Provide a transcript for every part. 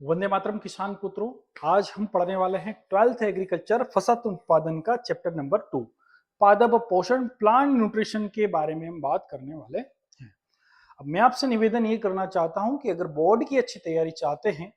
वंदे मातरम किसान पुत्रों। आज हम पढ़ने वाले हैं 12th एग्रीकल्चर फसल उत्पादन का चैप्टर नंबर 2 पादप पोषण प्लांट न्यूट्रिशन के बारे में हम बात करने वाले हैं। अब मैं आपसे निवेदन ये करना चाहता हूं कि अगर बोर्ड की अच्छी तैयारी चाहते हैं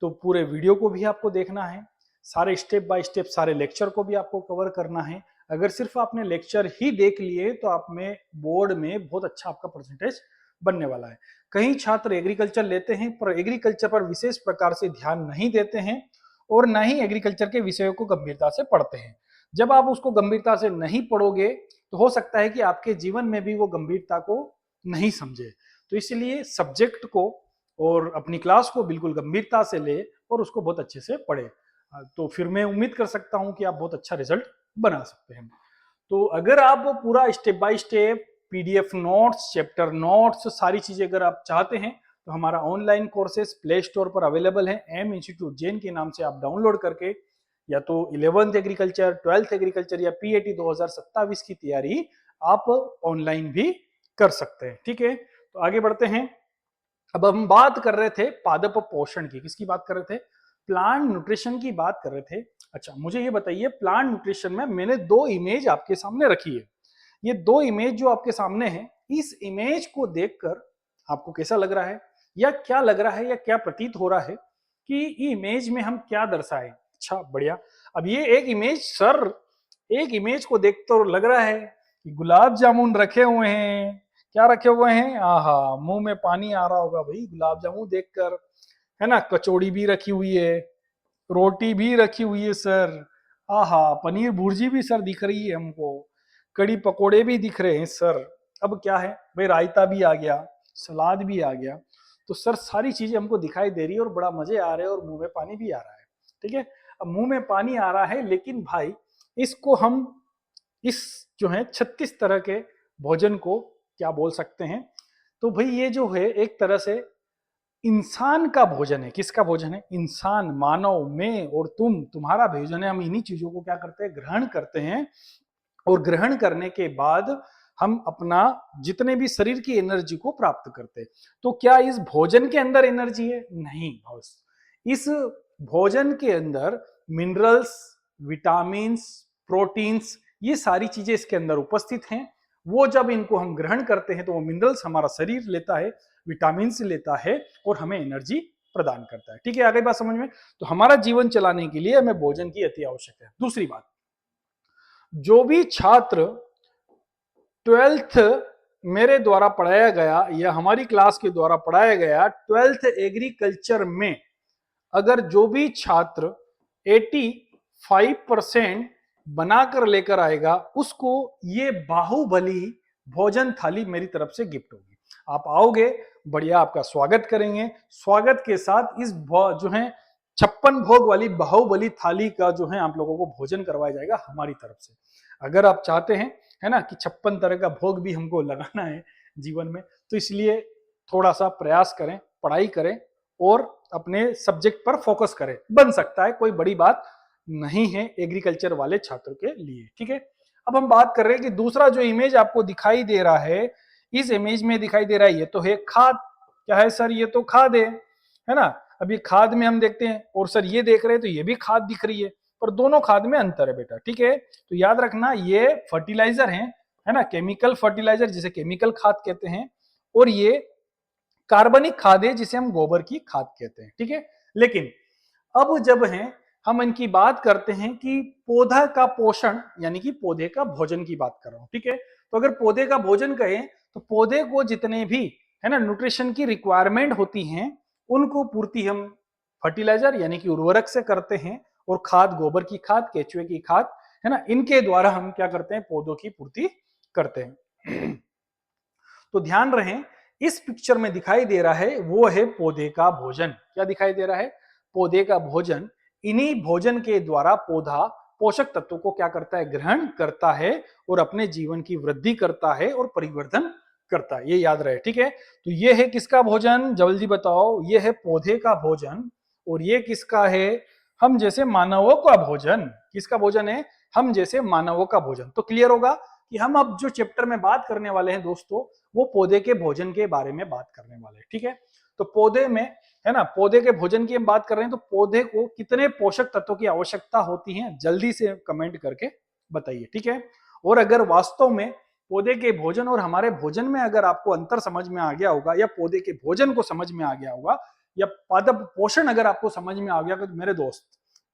तो पूरे वीडियो को भी आपको देखना है, सारे स्टेप बाय स्टेप सारे लेक्चर को भी आपको कवर करना है। अगर सिर्फ आपने लेक्चर ही देख लिए तो आप में बोर्ड में बहुत अच्छा आपका परसेंटेज बनने वाला है। कई छात्र एग्रीकल्चर लेते हैं पर एग्रीकल्चर पर विशेष प्रकार से ध्यान नहीं देते हैं और न ही एग्रीकल्चर के विषयों को गंभीरता से पढ़ते हैं। जब आप उसको गंभीरता से नहीं पढ़ोगे तो हो सकता है कि आपके जीवन में भी वो गंभीरता को नहीं समझे। तो इसलिए सब्जेक्ट को और अपनी क्लास को बिल्कुल गंभीरता से ले और उसको बहुत अच्छे से पढ़े, तो फिर मैं उम्मीद कर सकता हूं कि आप बहुत अच्छा रिजल्ट बना सकते हैं। तो अगर आप पूरा step by step PDF notes, chapter notes, सारी चीजें अगर आप चाहते हैं तो हमारा ऑनलाइन कोर्सेज प्ले स्टोर पर अवेलेबल है। एम इंस्टीट्यूट जैन के नाम से आप डाउनलोड करके या तो 11th एग्रीकल्चर, 12th एग्रीकल्चर या पीएटी 2027 की तैयारी आप ऑनलाइन भी कर सकते हैं। ठीक है, तो आगे बढ़ते हैं। अब हम बात कर रहे थे पादप पोषण की। किसकी बात कर रहे थे? प्लांट न्यूट्रिशन की बात कर रहे थे। अच्छा, मुझे ये बताइए, प्लांट न्यूट्रिशन में मैंने दो इमेज आपके सामने रखी है। ये दो इमेज जो आपके सामने है, इस इमेज को देखकर आपको कैसा लग रहा है या क्या लग रहा है या क्या प्रतीत हो रहा है कि इमेज में हम क्या दर्शाए? अच्छा, बढ़िया। अब ये एक इमेज सर, एक इमेज को देख तो लग रहा है कि गुलाब जामुन रखे हुए हैं। क्या रखे हुए हैं? आहा, मुंह में पानी आ रहा होगा भाई गुलाब जामुन देखकर, है ना। कचौड़ी भी रखी हुई है, रोटी भी रखी हुई है सर। आहा, पनीर भुर्जी भी सर दिख रही है हमको, कड़ी पकोड़े भी दिख रहे हैं सर। अब क्या है भाई, रायता भी आ गया, सलाद भी आ गया। तो सर सारी चीजें हमको दिखाई दे रही है और बड़ा मजे आ रहे हैं और मुंह में पानी भी आ रहा है। ठीक है, अब मुंह में पानी आ रहा है, लेकिन भाई इसको हम इस जो है 36 तरह के भोजन को क्या बोल सकते हैं? तो भाई ये जो है एक तरह से इंसान का भोजन है। किसका भोजन है? इंसान, मानव, मैं और तुम्हारा भोजन है। हम इन्हीं चीजों को क्या करते हैं? ग्रहण करते हैं। और ग्रहण करने के बाद हम अपना जितने भी शरीर की एनर्जी को प्राप्त करते हैं। तो क्या इस भोजन के अंदर एनर्जी है? नहीं बॉस। इस भोजन के अंदर मिनरल्स, विटामिन्स, प्रोटीन्स, ये सारी चीजें इसके अंदर उपस्थित हैं। वो जब इनको हम ग्रहण करते हैं तो वो मिनरल्स हमारा शरीर लेता है, विटामिन लेता है और हमें एनर्जी प्रदान करता है। ठीक है, आगे बात समझ में? तो हमारा जीवन चलाने के लिए हमें भोजन की अति आवश्यकता है। दूसरी बात, जो भी छात्र 12th मेरे द्वारा पढ़ाया गया या हमारी क्लास के द्वारा पढ़ाया गया 12th एग्रीकल्चर में, अगर जो भी छात्र 85% बनाकर लेकर आएगा उसको ये बाहुबली भोजन थाली मेरी तरफ से गिफ्ट होगी। आप आओगे, बढ़िया आपका स्वागत करेंगे। स्वागत के साथ इस जो है 56 भोग वाली बाहुबली थाली का जो है आप लोगों को भोजन करवाया जाएगा हमारी तरफ से। अगर आप चाहते हैं, है ना, कि 56 तरह का भोग भी हमको लगाना है जीवन में, तो इसलिए थोड़ा सा प्रयास करें, पढ़ाई करें और अपने सब्जेक्ट पर फोकस करें। बन सकता है, कोई बड़ी बात नहीं है एग्रीकल्चर वाले छात्रों के लिए। ठीक है, अब हम बात कर रहे हैं कि दूसरा जो इमेज आपको दिखाई दे रहा है, इस इमेज में दिखाई दे रहा है ये तो है खाद। क्या है सर? ये तो खाद है ना। अब ये खाद में हम देखते हैं, और सर ये देख रहे हैं तो ये भी खाद दिख रही है, पर दोनों खाद में अंतर है बेटा। ठीक है, तो याद रखना ये फर्टिलाइजर है ना, केमिकल फर्टिलाइजर जिसे केमिकल खाद कहते हैं, और ये कार्बनिक खाद है जिसे हम गोबर की खाद कहते हैं। ठीक है, लेकिन अब जब है हम इनकी बात करते हैं कि पौधा का पोषण यानी कि पौधे का भोजन की बात कर रहा हूं। ठीक है, तो अगर पौधे का भोजन कहें तो पौधे को जितने भी, है ना, न्यूट्रिशन की रिक्वायरमेंट होती हैं उनको पूर्ति हम फर्टिलाइजर यानी कि उर्वरक से करते हैं, और खाद, गोबर की खाद, केचुए की खाद, है ना, इनके द्वारा हम क्या करते हैं? पौधों की पूर्ति करते हैं। तो ध्यान रहे, इस पिक्चर में दिखाई दे रहा है वो है पौधे का भोजन। क्या दिखाई दे रहा है? पौधे का भोजन। इन्हीं भोजन के द्वारा पौधा पोषक तत्वों को क्या करता है? ग्रहण करता है और अपने जीवन की वृद्धि करता है और परिवर्धन करता है। ये याद रहे। ठीक है, तो ये है किसका भोजन? जल्दी बताओ। ये है पौधे का भोजन। और ये किसका है? हम जैसे मानवों का भोजन। किसका भोजन है? हम जैसे मानवों का भोजन। तो क्लियर होगा कि हम अब जो चैप्टर में बात करने वाले हैं दोस्तों, वो पौधे के भोजन के बारे में बात करने वाले हैं। ठीक है, तो पौधे में, है ना, पौधे के भोजन की हम बात कर रहे हैं, तो पौधे को कितने पोषक तत्वों की आवश्यकता होती है, जल्दी से कमेंट करके बताइए, ठीक है। और अगर वास्तव में पौधे के भोजन और हमारे भोजन में अगर आपको अंतर समझ में आ गया होगा, या पौधे के भोजन को समझ में आ गया होगा, या पादप पोषण अगर आपको समझ में आ गया, तो मेरे दोस्त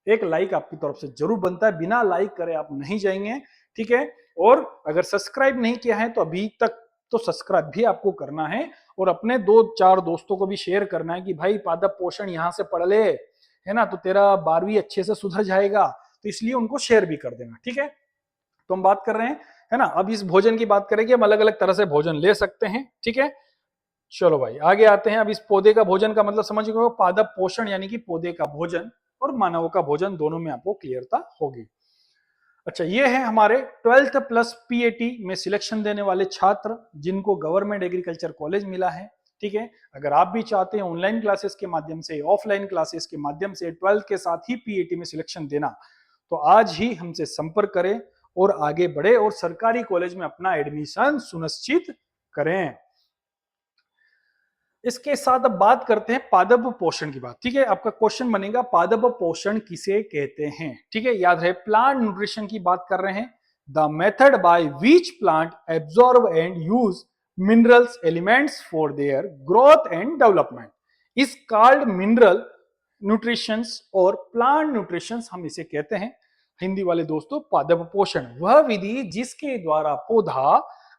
एक लाइक आपकी तरफ से जरूर बनता है, बिना लाइक करे आप नहीं जाएंगे, ठीक है। और अगर सब्सक्राइब नहीं किया है तो अभी तक तो सब्सक्राइब भी आपको करना है, और अपने 2-4 दोस्तों को भी शेयर करना है कि भाई पादप पोषण यहाँ से पढ़ ले, है ना, तो तेरा 12वीं अच्छे से सुधर जाएगा, तो इसलिए उनको शेयर भी कर देना, ठीक है। तो हम बात कर रहे हैं, है ना, अब इस भोजन की बात करें कि हम अलग अलग तरह से भोजन ले सकते हैं, ठीक है। चलो भाई आगे आते हैं। अब इस पौधे का भोजन का मतलब समझ गए, पादप पोषण यानी कि पौधे का भोजन और मानव का भोजन, दोनों में आपको क्लियरता होगी। अच्छा, ये है हमारे 12th प्लस पीएटी में सिलेक्शन देने वाले छात्र जिनको गवर्नमेंट एग्रीकल्चर कॉलेज मिला है, ठीक है। अगर आप भी चाहते हैं ऑनलाइन क्लासेस के माध्यम से, ऑफलाइन क्लासेस के माध्यम से 12th के साथ ही पीएटी में सिलेक्शन देना, तो आज ही हमसे संपर्क करें और आगे बढ़े और सरकारी कॉलेज में अपना एडमिशन सुनिश्चित करें। इसके साथ अब बात करते हैं पादप पोषण की बात, ठीक है। आपका क्वेश्चन बनेगा पादप पोषण किसे कहते हैं, ठीक है। याद रहे प्लांट न्यूट्रिशन की बात कर रहे हैं। The method by which plant absorb and use minerals elements for their growth and development is called mineral nutrition और प्लांट न्यूट्रिशन हम इसे कहते हैं। हिंदी वाले दोस्तों, पादप पोषण वह विधि जिसके द्वारा पौधा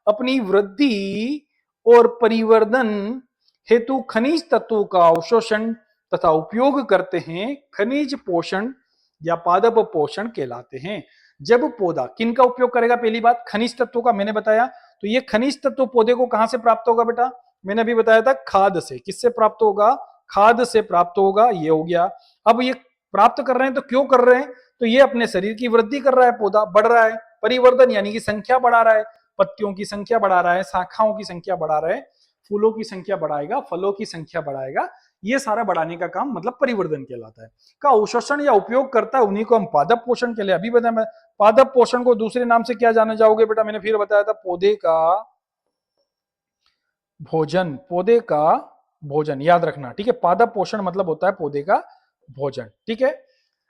अपनी वृद्धि और परिवर्धन हेतु खनिज तत्वों का अवशोषण तथा उपयोग करते हैं, खनिज पोषण या पादप पोषण कहलाते हैं। जब पौधा किन का उपयोग करेगा, पहली बात खनिज तत्वों का मैंने बताया, तो ये खनिज तत्व पौधे को कहां से प्राप्त होगा बेटा, मैंने अभी बताया था खाद से। किससे प्राप्त होगा, खाद से प्राप्त होगा, ये हो गया। अब ये प्राप्त कर रहे हैं तो क्यों कर रहे हैं, तो ये अपने शरीर की वृद्धि कर रहा है, पौधा बढ़ रहा है, परिवर्धन यानी कि संख्या बढ़ा रहा है, पत्तियों की संख्या बढ़ा रहा है, शाखाओं की संख्या बढ़ा रहा है, फूलों की संख्या बढ़ाएगा, फलों की संख्या बढ़ाएगा, ये सारा बढ़ाने का काम मतलब परिवर्धन कहलाता है। का अवशोषण या उपयोग करता है, उन्हीं को हम पादप पोषण के लिए अभी बताया। मैं पादप पोषण को दूसरे नाम से क्या जाना जाओगे बेटा, मैंने फिर बताया था पौधे का भोजन, पौधे का भोजन याद रखना, ठीक है। पादप पोषण मतलब होता है पौधे का भोजन, ठीक है।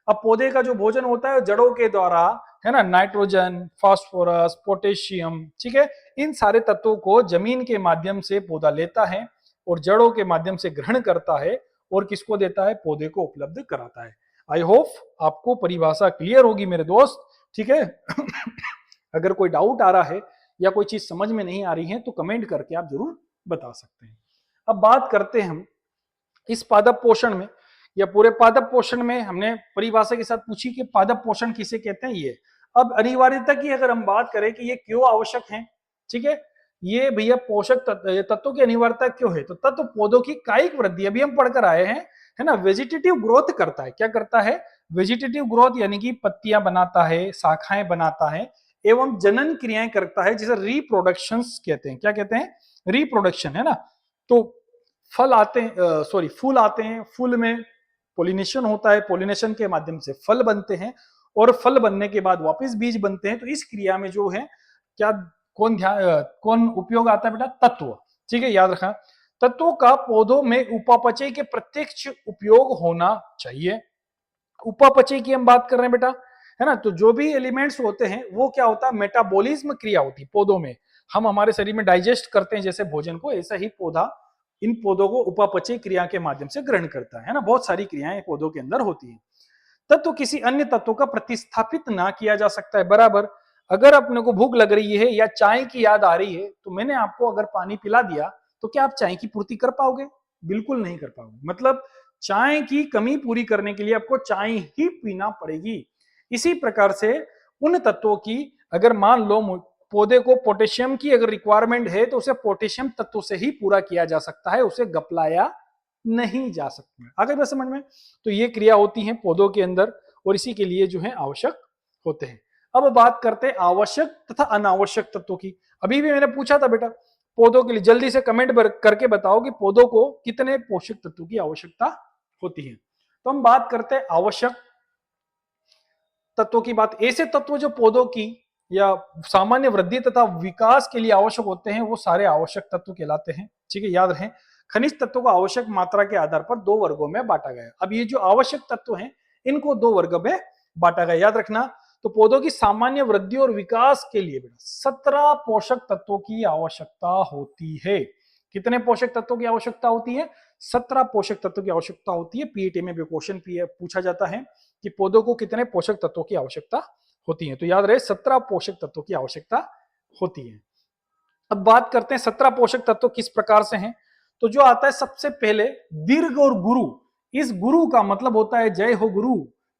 अब पौधे का जो भोजन होता है जड़ों के द्वारा, है ना, नाइट्रोजन, फास्फोरस, पोटेशियम, ठीक है, इन सारे तत्वों को जमीन के माध्यम से पौधा लेता है और जड़ों के माध्यम से ग्रहण करता है और किसको देता है, पौधे को उपलब्ध कराता है। आई होप आपको परिभाषा क्लियर होगी मेरे दोस्त, ठीक है। अगर कोई डाउट आ रहा है या कोई चीज समझ में नहीं आ रही है तो कमेंट करके आप जरूर बता सकते हैं। अब बात करते हैं हम इस पादप पोषण में या पूरे पादप पोषण में, हमने परिभाषा के साथ पूछी कि पादप पोषण किसे कहते हैं ये। अब अनिवार्यता की अगर हम बात करें कि ये क्यों आवश्यक है, ठीक है, ये भैया पोषक तत्वों की अनिवार्यता क्यों है, तो तत्व पौधों की कायिक वृद्धि, अभी हम पढ़कर आए हैं, है ना, वेजिटेटिव ग्रोथ करता है। क्या करता है, वेजिटेटिव ग्रोथ यानी कि पत्तियां बनाता है, शाखाएं बनाता है एवं जनन क्रियाएं करता है, जिसे रिप्रोडक्शन कहते हैं। क्या कहते हैं, रिप्रोडक्शन, है ना। तो फल आते हैं, सॉरी फूल आते हैं, फूल में पोलिनेशन होता है, पोलिनेशन के माध्यम से फल बनते हैं और फल बनने के बाद वापस बीज बनते हैं। तो इस क्रिया में जो है क्या, कौन उपयोग आता है बेटा, तत्व, ठीक है, याद रखना। तत्वों का पौधों में उपापचय के प्रत्यक्ष उपयोग होना चाहिए। उपापचय की हम बात कर रहे हैं बेटा, है ना, तो जो भी एलिमेंट्स होते हैं वो क्या होता है, मेटाबॉलिज्म क्रिया होती है पौधों में। हम हमारे शरीर में डाइजेस्ट करते हैं जैसे भोजन को, ऐसा ही पौधा इन पौधों को उपापचय क्रिया के माध्यम से ग्रहण करता है ना। बहुत सारी क्रियाएं पौधों के अंदर होती हैं। तत्व किसी अन्य तत्व का प्रतिस्थापित ना किया जा सकता है, बराबर। अगर अपने को भूख लग रही है या चाय की याद आ रही है, तो मैंने आपको अगर पानी पिला दिया तो क्या आप चाय की पूर्ति कर पाओगे, बिल्कुल नहीं कर पाओगे। मतलब चाय की कमी पूरी करने के लिए आपको चाय ही पीना पड़ेगी। इसी प्रकार से उन तत्वों की, अगर मान लो पौधे को पोटेशियम की अगर रिक्वायरमेंट है तो उसे पोटेशियम तत्व से ही पूरा किया जा सकता है, उसे गपलाया नहीं जा सकता। आगे बात समझ में, तो ये क्रिया होती है पौधों के अंदर और इसी के लिए जो है आवश्यक होते हैं। अब बात करते हैं आवश्यक तथा अनावश्यक तत्वों की। अभी भी मैंने पूछा था बेटा पौधों के लिए, जल्दी से कमेंट करके बताओ कि पौधों को कितने पोषक तत्वों की आवश्यकता होती है। तो हम बात करते हैं आवश्यक तत्वों की बात। ऐसे तत्व जो पौधों की या सामान्य वृद्धि तथा विकास के लिए आवश्यक होते हैं वो सारे आवश्यक तत्व कहलाते हैं, ठीक है, याद रखें। खनिज तत्वों को आवश्यक मात्रा के आधार पर 2 वर्गों में बांटा गया। अब ये जो आवश्यक तत्व हैं इनको 2 वर्ग में बांटा गया, याद रखना। तो पौधों की सामान्य वृद्धि और विकास के लिए बेटा 17 पोषक तत्वों की आवश्यकता होती है। कितने पोषक तत्वों की आवश्यकता होती है? 17 पोषक तत्वों की आवश्यकता होती है। पीईटी में भी क्वेश्चन पूछा जाता है कि पौधों को कितने पोषक तत्वों की आवश्यकता होती है, तो याद रहे 17 पोषक तत्वों की आवश्यकता होती है। अब बात करते हैं 17 पोषक तत्व किस प्रकार से हैं। तो जो आता है सबसे पहले दीर्घ और गुरु। इस गुरु का मतलब होता है जय हो गुरु।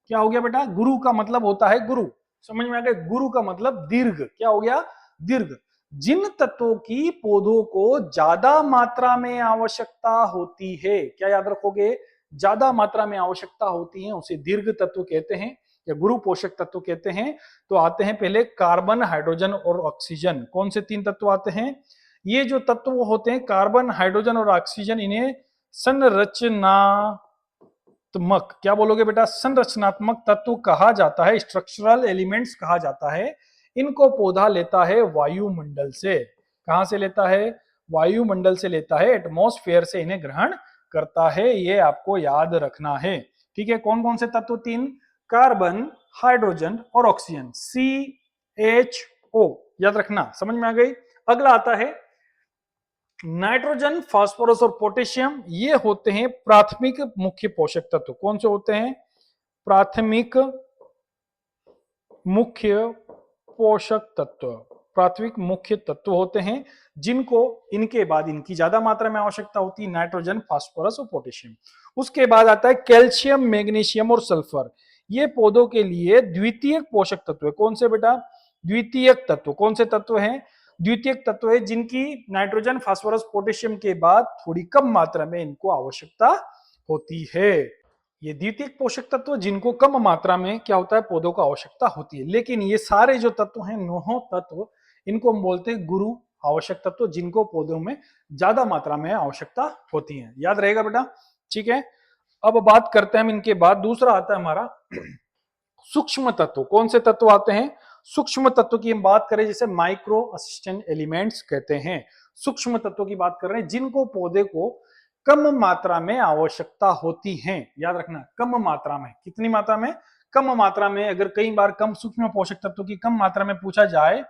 क्या हो गया बेटा? गुरु का मतलब होता है गुरु। समझ में आ गया? गुरु का मतलब दीर्घ। क्या हो गया? दीर्घ। जिन तत्वों की पौधों को ज्यादा मात्रा में आवश्यकता होती है, क्या याद रखोगे? ज्यादा मात्रा में आवश्यकता होती है उसे दीर्घ तत्व कहते हैं या गुरु पोषक तत्व कहते हैं। तो आते हैं पहले कार्बन, हाइड्रोजन और ऑक्सीजन। कौन से 3 तत्व आते हैं? ये जो तत्व होते हैं कार्बन, हाइड्रोजन और ऑक्सीजन, इन्हें संरचनात्मक, क्या बोलोगे बेटा? संरचनात्मक तत्व कहा जाता है, स्ट्रक्चरल एलिमेंट्स कहा जाता है। इनको पौधा लेता है वायुमंडल से। कहां से लेता है? वायुमंडल से लेता है, एटमॉस्फेयर से इन्हें ग्रहण करता है। ये आपको याद रखना है, ठीक है। कौन कौन से तत्व? 3, कार्बन, हाइड्रोजन और ऑक्सीजन, CHO, याद रखना। समझ में आ गई? अगला आता है नाइट्रोजन, फास्फोरस और पोटेशियम। ये होते हैं प्राथमिक मुख्य पोषक तत्व। कौन से होते हैं? प्राथमिक मुख्य पोषक तत्व। प्राथमिक मुख्य तत्व होते हैं जिनको इनके बाद इनकी ज्यादा मात्रा में आवश्यकता होती है, नाइट्रोजन, फास्फोरस और पोटेशियम। उसके बाद आता है कैल्शियम, मैग्नीशियम और सल्फर। ये पौधों के लिए द्वितीयक पोषक तत्व है। कौन से बेटा? द्वितीयक तत्व। कौन से तत्व हैं? द्वितीयक तत्व है जिनकी नाइट्रोजन, फास्फोरस, पोटेशियम के बाद थोड़ी कम मात्रा में इनको आवश्यकता होती है। ये द्वितीयक पोषक तत्व जिनको कम मात्रा में क्या होता है? पौधों को आवश्यकता होती है। लेकिन ये सारे जो तत्व हैं, 9 तत्व, इनको हम बोलते हैं गुरु आवश्यक तत्व, जिनको पौधों में ज्यादा मात्रा में आवश्यकता होती है। याद रहेगा बेटा? ठीक है। अब बात करते हैं हम इनके बाद। दूसरा आता है हमारा सूक्ष्म तत्व। कौन से तत्व आते हैं? सूक्ष्म तत्व की हम बात करें जैसे माइक्रो असिस्टेंट एलिमेंट्स कहते हैं। सूक्ष्म तत्वों की बात कर रहे हैं जिनको पौधे को कम मात्रा में आवश्यकता होती है। याद रखना, कम मात्रा में। कितनी मात्रा में? कम मात्रा में। अगर कई बार कम सूक्ष्म पोषक तत्वों की कम मात्रा में पूछा जाए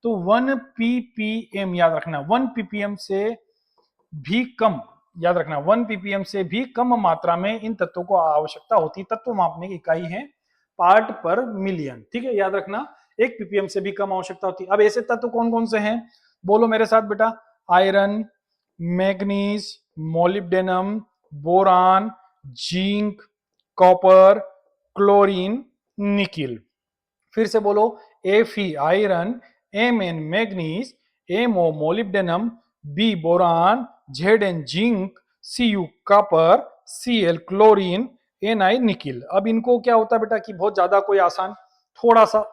तो 1 ppm, याद रखना 1 ppm से भी कम, याद रखना 1 ppm से भी कम मात्रा में इन तत्वों को आवश्यकता होती है। तत्व मापने की इकाई है पार्ट पर मिलियन, ठीक है। याद रखना 1 ppm से भी कम आवश्यकता होती है। अब ऐसे तत्व कौन कौन से हैं? बोलो मेरे साथ बेटा। Iron, manganese, molybdenum, boron, zinc, copper, chlorine, nickel. फिर से बोलो। Fe iron, Mn manganese, Mo molybdenum, B boron, Zn zinc, Cu copper, Cl chlorine, Ni nickel. अब इनको क्या होता है बेटा कि बहुत ज्यादा कोई आसान, थोड़ा सा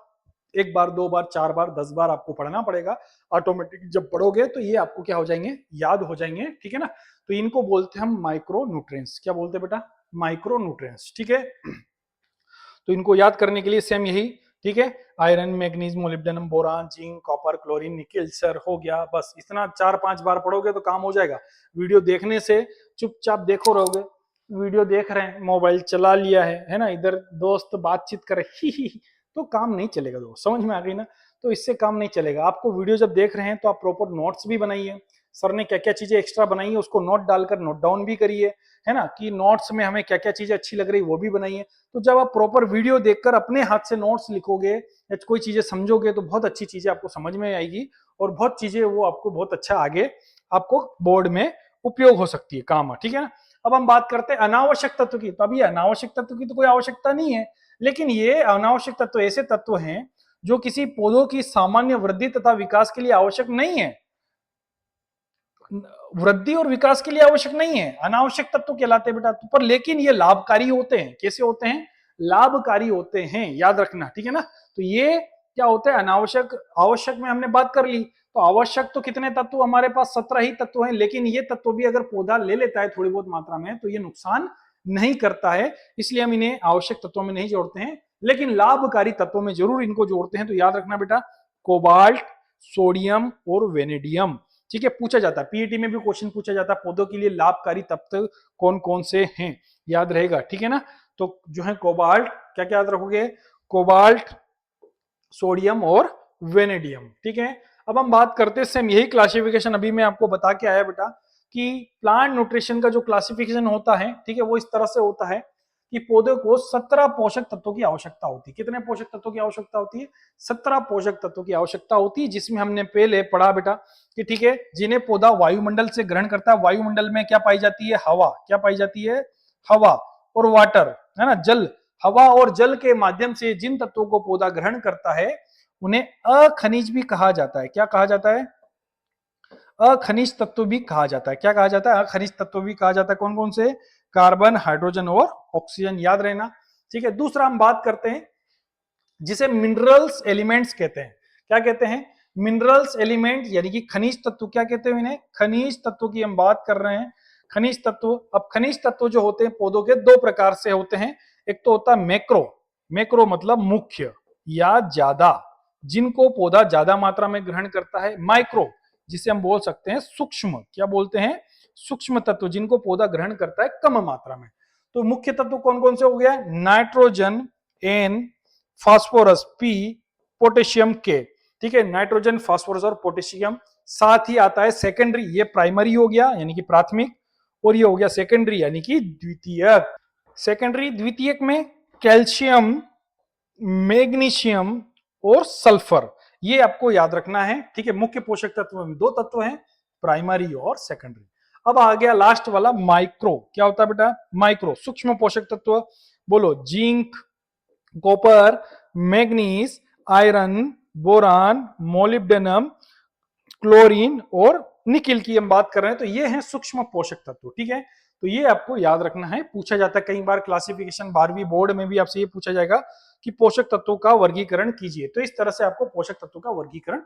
1 बार 2 बार 4 बार 10 बार आपको पढ़ना पड़ेगा। ऑटोमेटिक जब पढ़ोगे तो ये आपको क्या हो जाएंगे? याद हो जाएंगे, ठीक है ना। तो इनको बोलते हैं हम माइक्रो न्यूट्रिएंट्स। क्या बोलते हैं बेटा? माइक्रो न्यूट्रिएंट्स, ठीक है। तो इनको याद करने के लिए सेम यही, ठीक है। Iron, manganese, molybdenum, boron, zinc, copper, chlorine, nickel. Sir हो गया, बस इतना 4-5 बार पढ़ोगे तो काम हो जाएगा। वीडियो देखने से चुपचाप देखो रहोगे, वीडियो देख रहे हैं, मोबाइल चला लिया है ना, इधर दोस्त बातचीत करे ही तो काम नहीं चलेगा दोस्त। समझ में आ गई ना? तो इससे काम नहीं चलेगा। आपको वीडियो जब देख रहे हैं तो आप प्रॉपर नोट्स भी बनाइए। सर ने क्या क्या चीजें एक्स्ट्रा बनाई है उसको नोट डालकर नोट डाउन भी करिए, है ना, कि नोट्स में हमें क्या क्या चीजें अच्छी लग रही वो भी बनाइए। तो जब आप प्रॉपर वीडियो देखकर अपने हाथ से नोट्स लिखोगे या कोई चीजें समझोगे तो बहुत अच्छी चीजें आपको समझ में आएगी और बहुत चीजें वो आपको बहुत अच्छा आगे आपको बोर्ड में उपयोग हो सकती है, काम, ठीक है ना। अब हम बात करते हैं अनावश्यक तत्व की। तो अभी अनावश्यक तत्व की तो कोई आवश्यकता नहीं है, लेकिन ये अनावश्यक तत्व ऐसे तत्व हैं जो किसी पौधों की सामान्य वृद्धि तथा विकास के लिए आवश्यक नहीं है। वृद्धि और विकास के लिए आवश्यक नहीं है, अनावश्यक तत्व कहलाते हैं बेटा। पर लेकिन ये लाभकारी होते हैं। कैसे होते हैं? लाभकारी होते हैं, याद रखना, ठीक है ना। तो ये क्या होते हैं? अनावश्यक। आवश्यक में हमने बात कर ली, तो आवश्यक तो कितने तत्व हमारे पास? 17 ही तत्व हैं। लेकिन ये तत्व भी अगर पौधा ले लेता है थोड़ी बहुत मात्रा में तो ये नुकसान नहीं करता है, इसलिए हम इन्हें आवश्यक तत्वों में नहीं जोड़ते हैं, लेकिन लाभकारी तत्वों में जरूर इनको जोड़ते हैं। तो याद रखना बेटा, कोबाल्ट, सोडियम और वेनेडियम, ठीक है, पूछा जाता है, पीईटी में भी क्वेश्चन पूछा जाता है, पौधों के लिए लाभकारी तत्व कौन कौन से हैं, याद रहेगा, ठीक है ना। तो जो है कोबाल्ट, क्या क्या याद रखोगे, कोबाल्ट, सोडियम और वेनेडियम, ठीक है। अब हम बात करते हैं सेम यही क्लासिफिकेशन अभी मैं आपको बता के आया बेटा कि प्लांट न्यूट्रिशन का जो क्लासिफिकेशन होता है, ठीक है, वो इस तरह से होता है कि पौधे को 17 पोषक तत्वों की आवश्यकता होती है। कितने पोषक तत्वों की आवश्यकता होती है, 17 पोषक तत्वों की आवश्यकता होती है, जिसमें हमने पहले पढ़ा बेटा कि ठीक है, जिन्हें पौधा वायुमंडल से ग्रहण करता है, वायुमंडल में क्या पाई जाती है, हवा, क्या पाई जाती है, हवा और वाटर, है ना, जल, हवा और जल के माध्यम से जिन तत्वों को पौधा ग्रहण करता है उन्हें अखनिज भी कहा जाता है। क्या कहा जाता है, अखनिज तत्व भी कहा जाता है। क्या कहा जाता है, अखनिज तत्व भी कहा जाता है। कौन कौन से, कार्बन, हाइड्रोजन और ऑक्सीजन, याद रहना, ठीक है। दूसरा हम बात करते हैं जिसे मिनरल्स एलिमेंट्स कहते हैं। क्या कहते हैं, मिनरल्स एलिमेंट यानी कि खनिज तत्व, क्या कहते हैं इन्हें, खनिज तत्व की हम बात कर रहे हैं, खनिज तत्व। अब खनिज तत्व जो होते हैं पौधों के दो प्रकार से होते हैं, एक तो होता है मैक्रो, मैक्रो मतलब मुख्य या ज्यादा, जिनको पौधा ज्यादा मात्रा में ग्रहण करता है, माइक्रो जिसे हम बोल सकते हैं सूक्ष्म, क्या बोलते हैं, सूक्ष्म तत्व, जिनको पौधा ग्रहण करता है कम मात्रा में। तो मुख्य तत्व कौन कौन से हो गया, nitrogen N, phosphorus P, potassium K, ठीक है, नाइट्रोजन, फास्फोरस और पोटेशियम। साथ ही आता है सेकेंडरी, ये प्राइमरी हो गया यानी कि प्राथमिक, और ये हो गया सेकेंडरी यानी कि द्वितीयक। सेकेंडरी द्वितीयक में कैल्शियम, मैग्नीशियम और सल्फर, ये आपको याद रखना है, ठीक है। मुख्य पोषक तत्व में दो तत्व हैं, प्राइमरी और सेकेंडरी। अब आ गया लास्ट वाला माइक्रो, क्या होता है बेटा, माइक्रो सूक्ष्म पोषक तत्व, बोलो, zinc, copper, manganese, iron, boron, molybdenum, chlorine और निकिल की हम बात कर रहे हैं, तो ये हैं सूक्ष्म पोषक तत्व, ठीक है। तो ये आपको याद रखना है, पूछा जाता है कई बार क्लासिफिकेशन, 12वीं बोर्ड में भी आपसे ये पूछा जाएगा कि पोषक तत्वों का वर्गीकरण कीजिए, तो इस तरह से आपको पोषक तत्वों का वर्गीकरण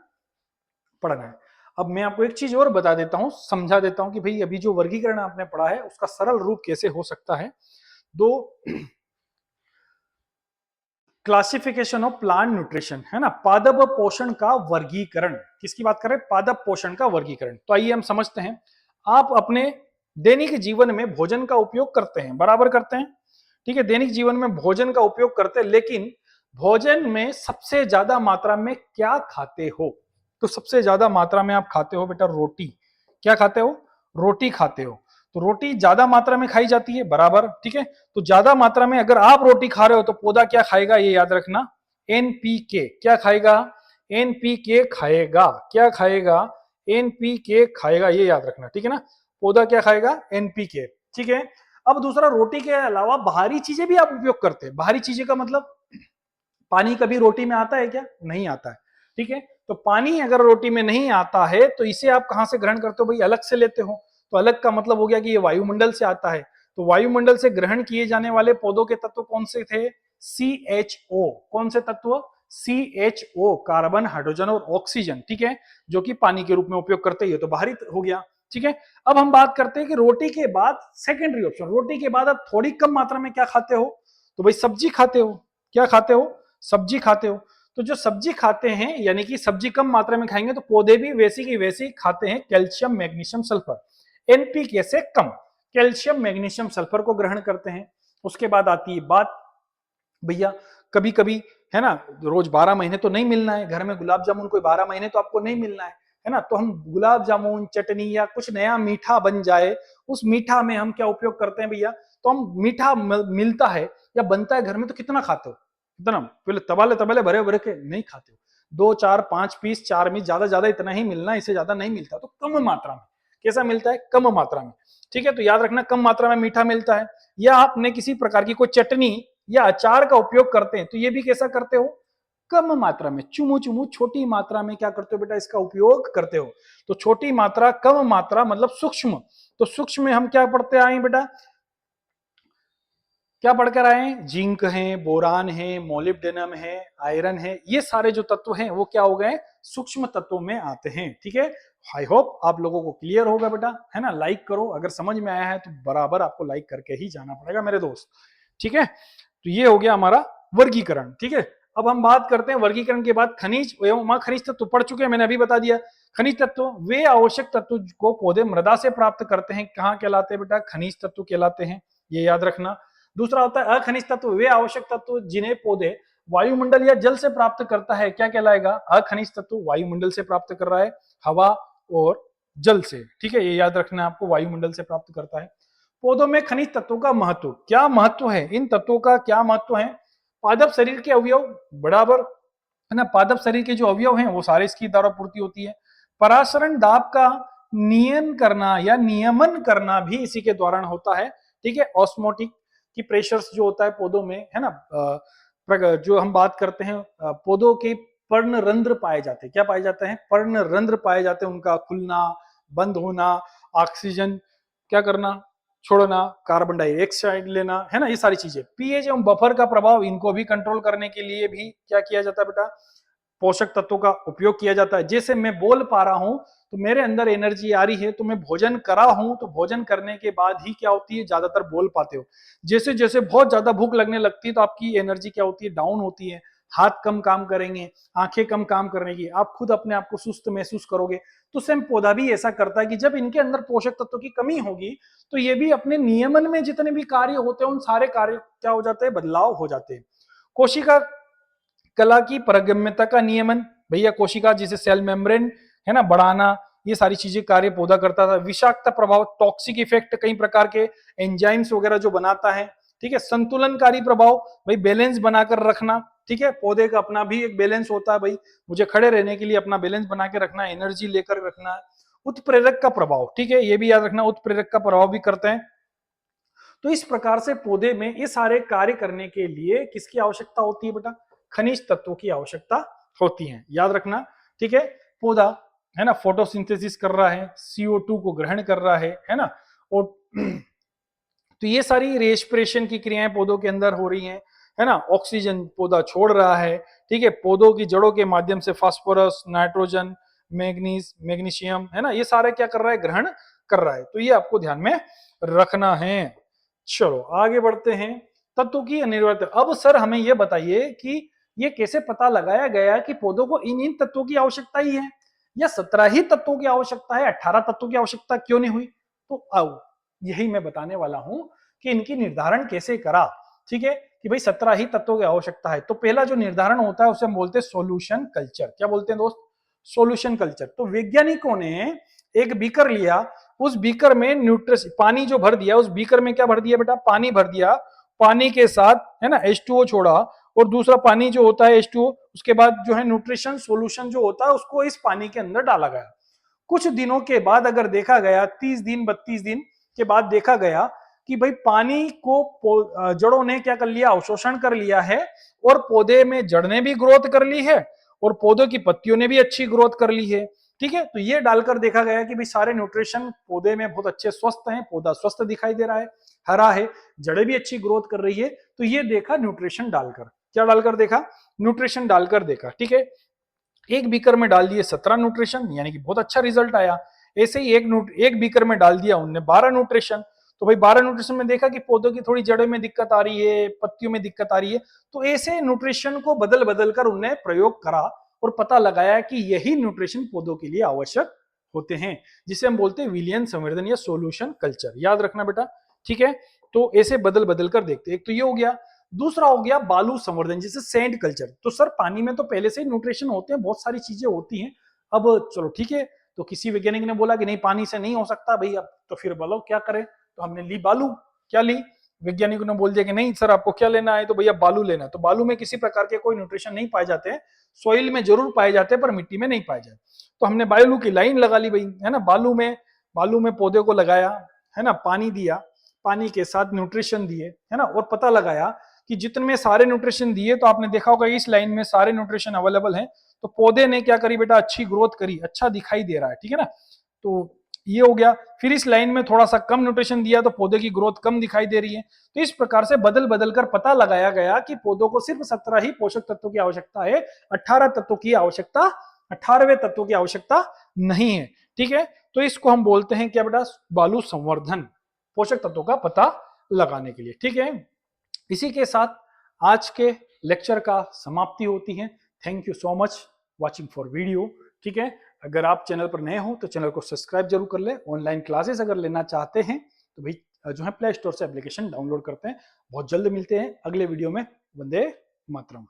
पढ़ना है। अब मैं आपको एक चीज और बता देता हूं, समझा देता हूं कि भाई अभी जो वर्गीकरण आपने पढ़ा है उसका सरल रूप कैसे हो सकता है। दो क्लासिफिकेशन ऑफ प्लांट न्यूट्रिशन, है ना, पादप पोषण का वर्गीकरण, किसकी बात कर रहे हैं, पादप पोषण का वर्गीकरण। तो आइए हम समझते हैं, आप अपने दैनिक जीवन में भोजन का उपयोग करते हैं, बराबर करते हैं, ठीक है, दैनिक जीवन में भोजन का उपयोग करते हैं, लेकिन भोजन में सबसे ज्यादा मात्रा में क्या खाते हो, तो सबसे ज्यादा मात्रा में आप खाते हो बेटा रोटी, क्या खाते हो, रोटी खाते हो। तो रोटी ज्यादा मात्रा में खाई जाती है, बराबर, ठीक है। तो ज्यादा मात्रा में अगर आप रोटी खा रहे हो तो पौधा क्या खाएगा, ये याद रखना, एनपीके, क्या खाएगा, एनपीके खाएगा, क्या खाएगा, एनपीके खाएगा, ये याद रखना, ठीक है ना, पौधा क्या खाएगा, एनपीके, ठीक है। अब दूसरा, रोटी के अलावा बाहरी चीजें भी आप उपयोग करते हैं, बाहरी चीजें का मतलब पानी कभी रोटी में आता है क्या, नहीं आता है, ठीक है। तो पानी अगर रोटी में नहीं आता है तो इसे आप कहां से ग्रहण करते हो, भाई अलग से लेते हो, तो अलग का मतलब हो गया कि ये वायुमंडल से आता है। तो वायुमंडल से ग्रहण किए जाने वाले पौधों के तत्व कौन से थे, CHO, कौन से तत्व, CHO, कार्बन, हाइड्रोजन और ऑक्सीजन, ठीक है, जो कि पानी के रूप में उपयोग करते हैं, ये तो बाहरी हो गया, ठीक है। अब हम बात करते हैं कि रोटी के बाद सेकेंडरी ऑप्शन, रोटी के बाद आप थोड़ी कम मात्रा में क्या खाते हो, तो भाई सब्जी खाते हो, क्या खाते हो, सब्जी खाते हो। तो जो सब्जी खाते हैं यानी कि सब्जी कम मात्रा में खाएंगे तो पौधे भी वैसी की वैसी खाते हैं कैल्शियम, मैग्नीशियम, सल्फर, एनपीके से कम कैल्शियम, मैग्नीशियम, सल्फर को ग्रहण करते हैं। उसके बाद आती है बात, भैया कभी कभी, है ना, रोज 12 महीने तो नहीं मिलना है, घर में गुलाब जामुन कोई 12 महीने तो आपको नहीं मिलना है ना, तो हम गुलाब जामुन, चटनी या कुछ नया मीठा बन जाए, उस मीठा में हम क्या उपयोग करते हैं भैया, तो हम मीठा मिलता है या बनता है घर में तो कितना खाते हो, इतना, पहले तबाले तबाले भरे भरे के नहीं खाते हो, 2 4 5 पीस, 4 पीस, ज्यादा ज्यादा इतना ही मिलना, इससे ज्यादा नहीं मिलता, तो कम मात्रा में, कैसा मिलता है, कम मात्रा में, ठीक है। तो याद रखना कम मात्रा में मीठा मिलता है, या आपने किसी प्रकार की कोई चटनी या अचार का उपयोग करते हैं तो ये भी कैसा करते हो, कम मात्रा में, चुमू चुमू छोटी मात्रा में क्या करते हो बेटा, इसका उपयोग करते हो। तो छोटी मात्रा, कम मात्रा मतलब सूक्ष्म, तो सूक्ष्म में हम क्या पढ़ते आए बेटा, क्या पढ़कर आए हैं, जिंक है, बोरान है, मोलिब्डेनम है, आयरन है, ये सारे जो तत्व हैं वो क्या हो गए, सूक्ष्म तत्वों में आते हैं, ठीक है। आई होप आप लोगों को क्लियर होगा बेटा, है ना, लाइक करो, अगर समझ में आया है तो बराबर आपको लाइक करके ही जाना पड़ेगा मेरे दोस्त, ठीक है। तो ये हो गया हमारा वर्गीकरण, ठीक है। अब हम बात करते हैं वर्गीकरण के बाद खनिज एवं खनिज तत्व पढ़ चुके हैं, मैंने अभी बता दिया, खनिज तत्व वे आवश्यक तत्व को पौधे मृदा से प्राप्त करते हैं, कहाँ कहलाते हैं बेटा? खनिज तत्व कहलाते हैं, ये याद रखना। दूसरा होता है अखनिज तत्व, वे आवश्यक तत्व जिन्हें पौधे वायुमंडल या जल से प्राप्त करता है, क्या कहलाएगा? अखनिज तत्व वायुमंडल से प्राप्त कर रहा है, हवा और जल से, ठीक है, ये याद रखना है आपको, वायुमंडल से प्राप्त करता है। पौधों में खनिज तत्वों का महत्व, क्या महत्व है इन तत्वों का, क्या महत्व है? पादप शरीर के अवयव बराबर है ना, पादप शरीर के जो अवयव हैं वो सारे इसकी द्वारा पूर्ति होती है। परासरण दाब का नियन करना या नियमन करना भी इसी के दौरान होता है, ठीक है। ऑस्मोटिक की प्रेशर्स जो होता है पौधों में, है ना, जो हम बात करते हैं पौधों के पर्णरंध्र पाए जाते हैं, क्या पाए जाते हैं? पर्णरंध्र पाए जाते हैं, उनका खुलना बंद होना, ऑक्सीजन क्या करना, छोड़ना, कार्बन डाइऑक्साइड लेना, है ना, ये सारी चीजें। पीएच एवं बफर का प्रभाव, इनको भी कंट्रोल करने के लिए भी क्या किया जाता है बेटा? पोषक तत्वों का उपयोग किया जाता है। जैसे मैं बोल पा रहा हूं तो मेरे अंदर एनर्जी आ रही है, तो मैं भोजन करा हूं तो भोजन करने के बाद ही क्या होती है? ज्यादातर बोल पाते हो। जैसे जैसे बहुत ज्यादा भूख लगने लगती है तो आपकी एनर्जी क्या होती है? डाउन होती है, हाथ कम काम करेंगे, आंखें कम काम करेंगी, आप खुद अपने आप को सुस्त महसूस करोगे। तो सेम पौधा भी ऐसा करता है कि जब इनके अंदर पोषक तत्वों की कमी होगी तो ये भी अपने नियमन में जितने भी कार्य होते हैं उन सारे कार्य क्या हो जाते हैं? बदलाव हो जाते हैं। कोशिका कला की परगम्यता का नियमन, भैया कोशिका जिसे सेल मेम्ब्रेन है ना बढ़ाना, ये सारी चीजें कार्य पौधा करता था। विषाक्त प्रभाव, टॉक्सिक इफेक्ट, कई प्रकार के एंजाइम्स वगैरह जो बनाता है, ठीक है। संतुलनकारी प्रभाव, भाई बैलेंस बनाकर रखना, ठीक है। पौधे का अपना भी एक बैलेंस होता है, भाई मुझे खड़े रहने के लिए अपना बैलेंस बना के रखना, एनर्जी लेकर रखना है। उत्प्रेरक का प्रभाव, ठीक है, ये भी याद रखना, उत्प्रेरक का प्रभाव भी करते हैं। तो इस प्रकार से पौधे में ये सारे कार्य करने के लिए किसकी आवश्यकता होती है बेटा? खनिज तत्वों की आवश्यकता होती है, याद रखना, ठीक है। पौधा है ना फोटोसिंथेसिस कर रहा है, CO2 को ग्रहण कर रहा है ना, और तो ये सारी रेस्पिरेशन की क्रियाएं पौधों के अंदर हो रही हैं, है ना। ऑक्सीजन पौधा छोड़ रहा है, ठीक है। पौधों की जड़ों के माध्यम से फास्फोरस, नाइट्रोजन, मैग्नीज, मैग्नीशियम, है ना, ये सारे क्या कर रहा है? ग्रहण कर रहा है। तो ये आपको ध्यान में रखना है। चलो आगे बढ़ते हैं। तत्वों की अनिवार्यता। अब सर हमें यह बताइए कि ये कैसे पता लगाया गया कि पौधों को इन इन तत्वों की आवश्यकता ही है, या 17 ही तत्वों की आवश्यकता है, 18 तत्वों की आवश्यकता क्यों नहीं हुई? तो आओ यही मैं बताने वाला हूं कि इनकी निर्धारण कैसे करा, ठीक है, कि भाई 17 ही तत्वों की आवश्यकता है। तो पहला जो निर्धारण होता है उसे हम बोलते हैं सॉल्यूशन कल्चर। क्या बोलते हैं दोस्त? Solution culture. तो वैज्ञानिकों ने एक बीकर लिया, उस बीकर में न्यूट्रिश पानी जो भर दिया, उस बीकर में क्या भर दिया बेटा? पानी भर दिया। पानी के साथ है ना H2O छोड़ा, और दूसरा पानी जो होता है H2O, उसके बाद जो है न्यूट्रिशन सॉल्यूशन जो होता है उसको इस पानी के अंदर डाला गया। कुछ दिनों के बाद अगर देखा गया, 30 दिन 32 दिन के बाद देखा गया कि भाई पानी को जड़ों ने क्या कर लिया? अवशोषण कर लिया है, और पौधे में जड़ ने भी ग्रोथ कर ली है, और पौधों की पत्तियों ने भी अच्छी ग्रोथ कर ली है, ठीक है। तो ये डालकर देखा गया कि भाई सारे न्यूट्रिशन पौधे में बहुत अच्छे स्वस्थ हैं, पौधा स्वस्थ दिखाई दे रहा है, हरा है, जड़ें भी अच्छी ग्रोथ कर रही है। तो ये देखा न्यूट्रिशन डालकर, क्या डालकर देखा? न्यूट्रिशन डालकर देखा, ठीक है। एक बीकर में डाल दिए 17 न्यूट्रिशन, यानी कि बहुत अच्छा रिजल्ट आया। ऐसे ही एक बीकर में डाल दिया उनने 12 न्यूट्रिशन, तो भाई 12 न्यूट्रिशन में देखा कि पौधों की थोड़ी जड़ों में दिक्कत आ रही है, पत्तियों में दिक्कत आ रही है। तो ऐसे न्यूट्रिशन को बदल बदल कर उनने प्रयोग करा और पता लगाया कि यही न्यूट्रिशन पौधों के लिए आवश्यक होते हैं, जिसे हम बोलते हैं विलयन संवर्धन या सोल्यूशन कल्चर। याद रखना बेटा, ठीक है। तो ऐसे बदल बदल कर देखते, एक तो ये हो गया। दूसरा हो गया बालू संवर्धन, जिसे सैंड कल्चर। तो सर पानी में तो पहले से ही न्यूट्रिशन होते हैं, बहुत सारी चीजें होती हैं, अब चलो ठीक है। तो किसी वैज्ञानिक ने बोला कि नहीं पानी से नहीं हो सकता भाई, अब तो फिर बोलो क्या करें? तो हमने ली बालू। क्या ली? वैज्ञानिकों ने बोल दिया कि नहीं सर आपको क्या लेना है? तो भैया बालू लेना है। तो बालू में किसी प्रकार के कोई न्यूट्रिशन नहीं पाए जाते हैं, सॉइल में जरूर पाए जाते हैं पर मिट्टी में नहीं पाए जाते। तो हमने बालू की लाइन लगा ली भाई, है ना। बालू में पौधे को लगाया, है ना, पानी दिया, पानी के साथ न्यूट्रिशन दिए, है ना, और पता लगाया कि जितने में सारे न्यूट्रिशन दिए, तो आपने देखा होगा इस लाइन में सारे न्यूट्रिशन अवेलेबल हैं। तो पौधे ने क्या करी बेटा? अच्छी ग्रोथ करी, अच्छा दिखाई दे रहा है, ठीक है ना। तो ये हो गया। फिर इस लाइन में थोड़ा सा कम न्यूट्रिशन दिया तो पौधे की ग्रोथ कम दिखाई दे रही है। तो इस प्रकार से बदल बदल कर पता लगाया गया कि पौधों को सिर्फ 17 ही पोषक तत्वों की आवश्यकता है, 18 तत्वों की आवश्यकता, 18वें तत्वों की आवश्यकता नहीं है, ठीक है। तो इसको हम बोलते हैं क्या बेटा? बालू संवर्धन, पोषक तत्वों का पता लगाने के लिए, ठीक है। इसी के साथ आज के लेक्चर का समाप्ति होती है। Thank you so much watching for video, ठीक है। अगर आप चैनल पर नए हो तो चैनल को सब्सक्राइब जरूर कर ले। ऑनलाइन क्लासेस अगर लेना चाहते हैं तो भाई जो है प्ले स्टोर से एप्लीकेशन डाउनलोड करते हैं। बहुत जल्द मिलते हैं अगले वीडियो में। वंदे मातरम।